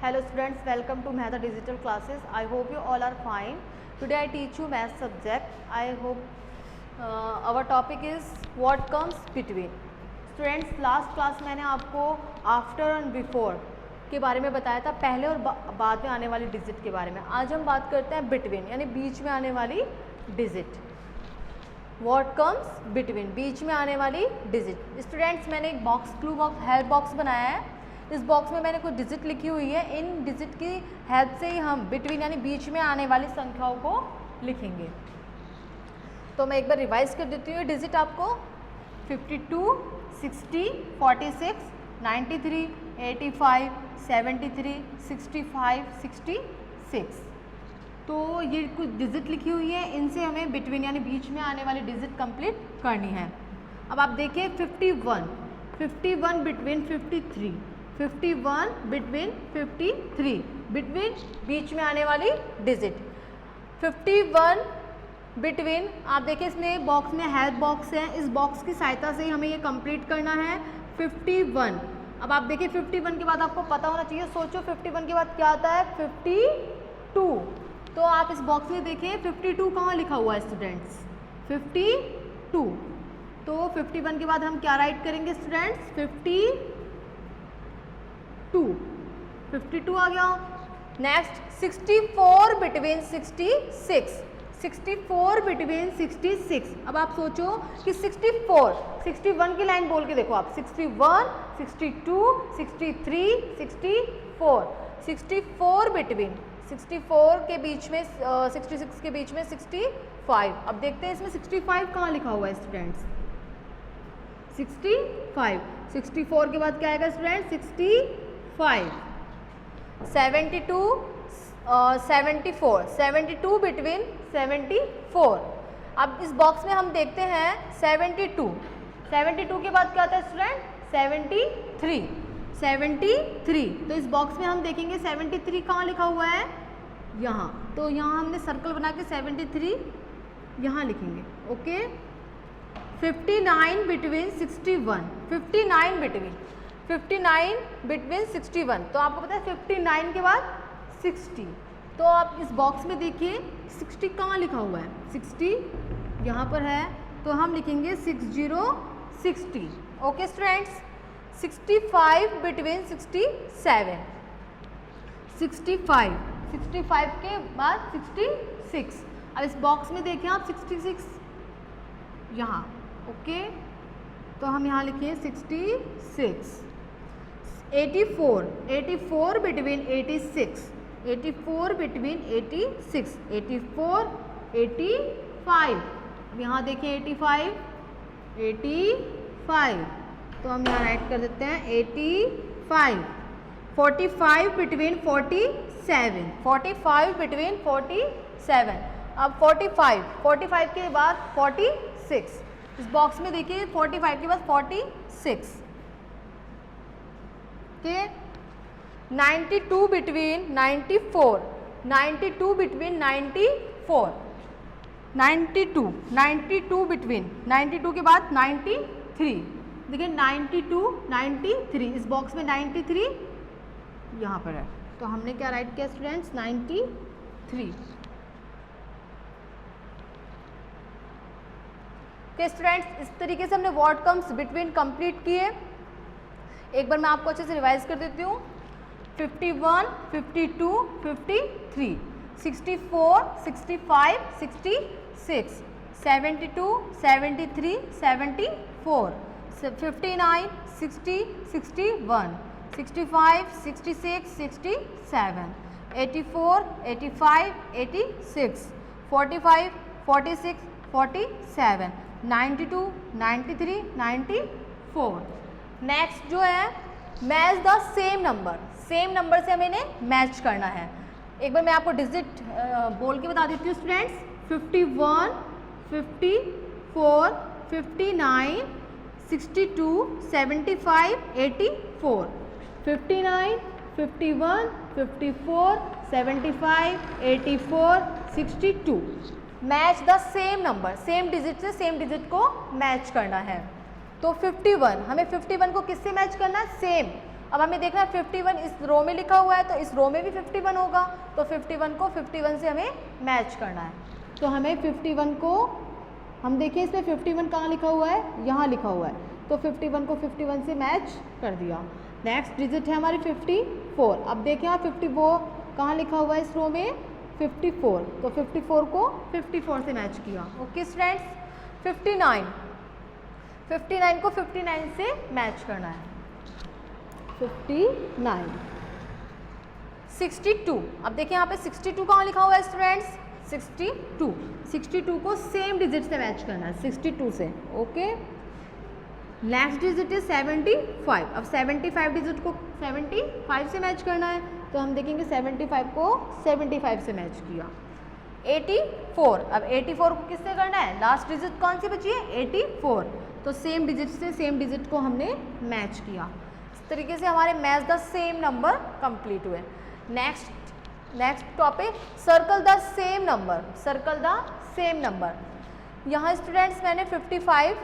Hello students, welcome to Mehta Digital Classes. I hope you all are fine. Today I teach you math subject. I hope our topic is what comes between. Students, last class मैंने आपको after and before के बारे में बताया था, पहले और बाद में आने वाली डिजिट के बारे में. आज हम बात करते हैं बिटवीन, यानी बीच में आने वाली डिजिट. व्हाट कम्स बिटवीन, बीच में आने वाली डिजिट. स्टूडेंट्स, मैंने एक box, clue box, help box बनाया है. इस बॉक्स में मैंने कुछ डिजिट लिखी हुई है. इन डिजिट की हेल्प से ही हम बिटवीन यानी बीच में आने वाली संख्याओं को लिखेंगे. तो मैं एक बार रिवाइज कर देती हूँ. डिजिट आपको 52, 60, 46, 93, 85, 73, 65, 66. तो ये कुछ डिजिट लिखी हुई है. इनसे हमें बिटवीन यानी बीच में आने वाली डिजिट कंप्लीट करनी है. अब आप देखिए 51, 51 बिटवीन 53, 51 बिटवीन 53, बिटवीन बीच में आने वाली डिजिट. 51 बिटवीन, आप देखिए इसमें बॉक्स में हेल्प बॉक्स है. इस बॉक्स की सहायता से ही हमें ये कंप्लीट करना है. 51. अब आप देखिए 51 के बाद आपको पता होना चाहिए. सोचो 51 के बाद क्या आता है? 52. तो आप इस बॉक्स में देखिए 52 कहाँ लिखा हुआ है स्टूडेंट्स? 52. तो 51 के बाद हम क्या राइट करेंगे स्टूडेंट्स? 52 आ गया. Next 64 between 66, 64 between 66. अब आप सोचो कि 64, 61 की लाइन बोल के देखो आप. 61, 62, 63, 64, 64 बिटवीन 64 के बीच में 66 के बीच में 65. अब देखते हैं इसमें 65 कहाँ लिखा हुआ है स्टूडेंट्स? 65. 64 के बाद क्या आएगा स्टूडेंट? 65. 72, 74, 72 बिटवीन 74. अब इस बॉक्स में हम देखते हैं 72. 72 के बाद क्या आता है स्टूडेंट? 73. 73. तो इस बॉक्स में हम देखेंगे 73 कहाँ लिखा हुआ है? यहाँ. तो यहाँ हमने सर्कल बना के 73 यहाँ लिखेंगे. ओके. 59 between 61, 59 between 61. तो आपको पता है 59 के बाद 60. तो आप इस बॉक्स में देखिए 60 कहाँ लिखा हुआ है? 60 यहाँ पर है. तो हम लिखेंगे 60, 60. Okay students. 65 बिटवीन 67, 65, 65 के बाद 66. अब इस बॉक्स में देखिए आप 66 यहाँ. ओके. तो हम यहाँ लिखिए 66. 84, 84 बिटवीन 86, 84 बिटवीन 86, 84, 85. अब यहाँ देखिए 85, 85. तो हम यहाँ राइट कर देते हैं 85. 45 बिटवीन 47, 45 बिटवीन 47. अब 45 के बाद 46. इस बॉक्स में देखिए 45 के बाद 46. ओके. 92 बिटवीन 94, 92 बिटवीन 94, 92 बिटवीन 92 के बाद 93. देखिए 92, 93. इस बॉक्स में 93 यहाँ पर है. तो हमने क्या राइट किया स्टूडेंट्स? 93. स्टूडेंट्स, इस तरीके से हमने व्हाट कम्स बिटवीन कंप्लीट किए. एक बार मैं आपको अच्छे से रिवाइज कर देती हूँ. 51, 52, 53, 64, 65, 66, 72, 73, 74, 59, 60, 61, 65, 66, 67, 84, 85, 86, 45, 46, 47, 92, 93, 94. नेक्स्ट जो है match the same number. Same number से हमें इन्हें मैच करना है. एक बार मैं आपको डिजिट बोल के बता देती हूँ students. 51, 54, 59, 62, 75, 84. 59, 51, 54, 75, 84, 62. Match the same number. Same digit से सेम डिजिट को मैच करना है. तो 51, हमें 51 को किससे मैच करना है? सेम. अब हमें देखना है 51 इस रो में लिखा हुआ है तो इस रो में भी 51 होगा, तो 51 को 51 से हमें मैच करना है। तो हमें 51 को हम देखिए इसमें 51 कहाँ लिखा हुआ है, यहाँ लिखा हुआ है, तो 51 को 51 से मैच कर दिया। नेक्स्ट डिजिट है हमारी 54। अब देखें आप 54 कहाँ लिखा हुआ है इस रो में 54, तो 54 को 54 से मैच किया। ओके स्टूडेंट्स, 59 को 59 से मैच करना है। 59, 62। अब देखिए यहाँ पे 62 कहाँ लिखा हुआ है स्टूडेंट्स 62 को सेम डिजिट से मैच करना है 62 से। ओके, नेक्स्ट डिजिट है 75। अब 75 डिजिट को 75 से मैच करना है, तो हम देखेंगे 75 को 75 से मैच किया। 84, अब 84 को किससे करना है, लास्ट डिजिट कौन सी बची है 84, तो सेम डिजिट से सेम डिजिट को हमने मैच किया। इस तरीके से हमारे match the same number complete हुए। Next topic, circle the same number. Circle the same number, यहाँ स्टूडेंट्स मैंने 55,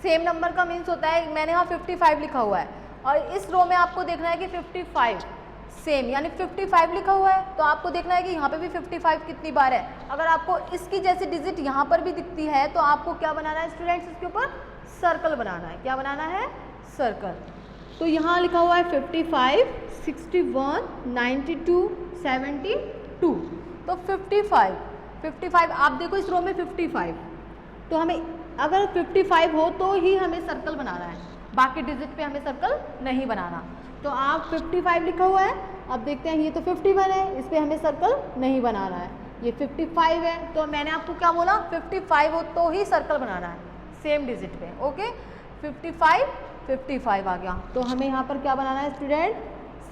सेम नंबर का मीन्स होता है मैंने यहाँ 55 लिखा हुआ है और इस रो में आपको देखना है कि 55 सेम यानी 55 लिखा हुआ है, तो आपको देखना है कि यहाँ पे भी 55 कितनी बार है। अगर आपको इसकी जैसी डिजिट यहाँ पर भी दिखती है तो आपको क्या बनाना है स्टूडेंट्स, इसके ऊपर सर्कल बनाना है। क्या बनाना है, सर्कल। तो यहाँ लिखा हुआ है 55, 61, 92, 72, तो 55 आप देखो इस रो में 55, तो हमें अगर 55 हो तो ही हमें सर्कल बनाना है, बाकी डिजिट पे हमें सर्कल नहीं बनाना। तो आप 55 लिखा हुआ है, अब देखते हैं ये तो 51 है, इस पर हमें सर्कल नहीं बनाना है। ये 55 है, तो मैंने आपको क्या बोला 55 हो तो ही सर्कल बनाना है सेम डिजिट पे। ओके, 55 आ गया, तो हमें यहाँ पर क्या बनाना है स्टूडेंट,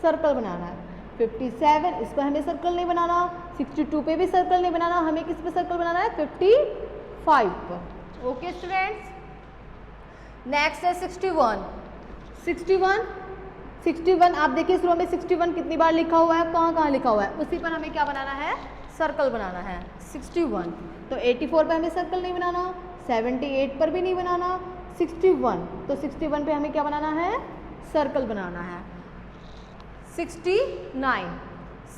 सर्कल बनाना है। 57 इस पर हमें सर्कल नहीं बनाना, 62 पे भी सर्कल नहीं बनाना, हमें किस पे सर्कल बनाना है 55 पर। ओके स्टूडेंट्स, नेक्स्ट है 61 आप देखिए इस रो में 61 कितनी बार लिखा हुआ है, कहाँ लिखा हुआ है, उसी पर हमें क्या बनाना है, सर्कल बनाना है 61। तो 84 पे हमें सर्कल नहीं बनाना, 78 पर भी नहीं बनाना, 61 तो 61 पे हमें क्या बनाना है, सर्कल बनाना है। 69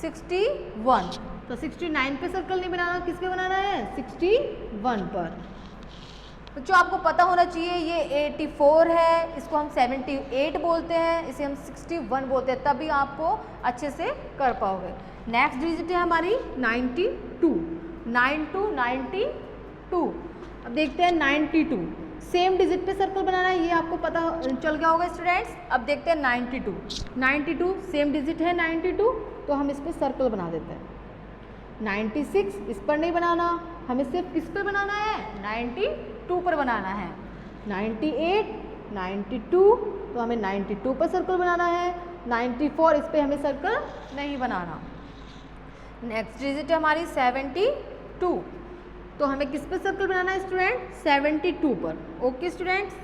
61 तो 69 पे सर्कल नहीं बनाना, किस पे बनाना है 61 पर। बच्चों आपको पता होना चाहिए ये 84 है, इसको हम 78 बोलते हैं, इसे हम 61 बोलते हैं, तभी आपको अच्छे से कर पाओगे। नेक्स्ट डिजिट है हमारी 92। अब देखते हैं 92 सेम डिजिट पे सर्कल बनाना है, ये आपको पता चल गया होगा स्टूडेंट्स। अब देखते हैं 92 सेम डिजिट है 92, तो हम इस पर सर्कल बना देते हैं। 96 इस पर नहीं बनाना, हमें सिर्फ किस पर बनाना है 92 पर बनाना है। 98 92 तो हमें 92 पर सर्कल बनाना है। 94 इस पर हमें सर्कल नहीं बनाना। नेक्स्ट डिजिट है हमारी 72, तो हमें किस पर सर्कल बनाना है स्टूडेंट 72 पर। ओके स्टूडेंट्स,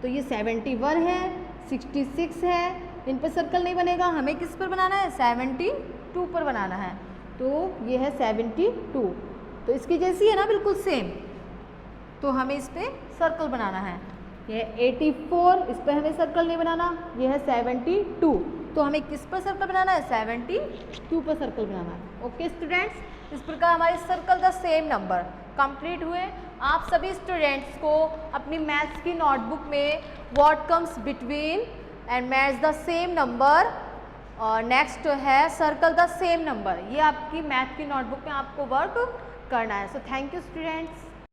तो ये 71 है 66 है, इन पर सर्कल नहीं बनेगा, हमें किस पर बनाना है 72 पर बनाना है। तो ये है 72, तो इसकी जैसी है ना बिल्कुल सेम, तो हमें इस पर सर्कल बनाना है। ये 84 इस पर हमें सर्कल नहीं बनाना, ये है 72 तो हमें किस पर सर्कल बनाना है 72 पर सर्कल बनाना है। ओके स्टूडेंट्स, इस प्रकार हमारे circle the same number complete हुए। आप सभी स्टूडेंट्स को अपनी मैथ्स की नोटबुक में what comes between and match the same number और नेक्स्ट है सर्कल द सेम नंबर, ये आपकी मैथ की नोटबुक में आपको वर्क करना है। So thank you students.